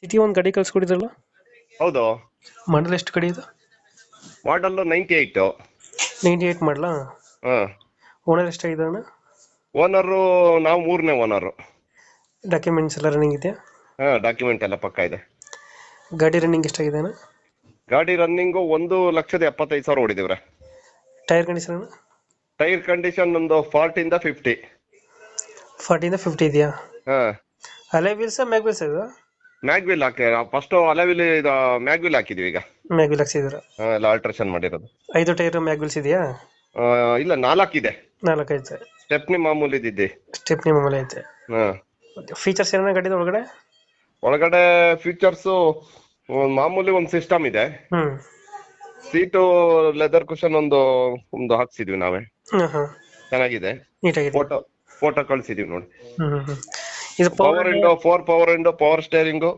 City ಒಂದು ಗಾಡಿ ಕಳ್ಸ್ಕೊಡಿದ್ರಲ್ಲ, ಹೌದು. ಮಾಡಲ್ ಎಷ್ಟು ಗಾಡಿ ಇದು? ಮಾಡಲ್ 98. 98 ಮಾಡಲಾ? ಹಾ. ಓನರ್ ಎಷ್ಟಾಗಿದೆ ಅಣ್ಣ? ಓನರು ನಾವು 3ನೇ ಓನರು. ಡಾಕ್ಯುಮೆಂಟ್ಸ್ ಎಲ್ಲ ರನ್ನಿಂಗ್ ಇದೆಯಾ? ಹಾ, ಡಾಕ್ಯುಮೆಂಟ್ ಎಲ್ಲ ಪಕ್ಕ ಇದೆ. ಗಾಡಿ ರನ್ನಿಂಗ್ ಎಷ್ಟಾಗಿದೆ ಅಣ್ಣ? ಗಾಡಿ ರನ್ನಿಂಗು 1,75,000 ಹೊಡಿದಿವ್ರೆ. ಟೈರ್ ಕಂಡೀಷನ್ ಅಣ್ಣ? ಟೈರ್ ಕಂಡೀಷನ್ ಒಂದು 40 ಇಂದ 50. 40 ಇಂದ 50 ಇದೆಯಾ? ಹಾ. ಅಲೈ ವೀಲ್ಸ್ ಮ್ಯಾಗ್ ವೀಲ್ಸ್ ಇದು? ಮ್ಯಾಗ್ವಿಲ್ ಹಾಕಿ ಫಸ್ಟ್ ಅಲೆವಿಲ್ ಇದು ಮ್ಯಾಗ್ವಿಲ್ ಹಾಕಿದೀವಿ ಈಗ. ಮ್ಯಾಗ್ ವೀಲ್ ಹಾಕ್ಸಿದ್ರ? ಎಲ್ಲ ಆಲ್ಟ್ರೇಷನ್ ಮಾಡಿರೋದು. 5 ಟೈರ್ ಮ್ಯಾಗ್ ವೀಲ್ಸ್ ಇದೆಯಾ? ಇಲ್ಲ 4 ಇದೆ. 4 ಐತೆ. ಸ್ಟೆಪ್ನಿ ಮಾಮೂಲಿ ಇದ್ದಿದ್ದೆ. ಸ್ಟೆಪ್ನಿ ಮಾಮೂಲಿ ಐತೆ. ಹಾ. ಫೀಚರ್ಸ್ ಏನ ಗಾಡಿದ ಒಳಗಡೆ? ಒಳಗಡೆ ಫೀಚರ್ಸ್ ಮಾಮೂಲಿ ಒಂದು ಸಿಸ್ಟಮ್ ಇದೆ. ಸೀಟು ಲೆದರ್ ಕುಷನ್ ಒಂದು ಹಾಕ್ಸಿದ್ವಿ ನಾವೇ. ಚೆನ್ನಾಗಿದೆ. ನೀಟಾಗಿದೆ. ಫೋಟೋ ಕಳ್ಸಿದೀವಿ ನೋಡಿ. ಇದು power window, 4 power window, power steering.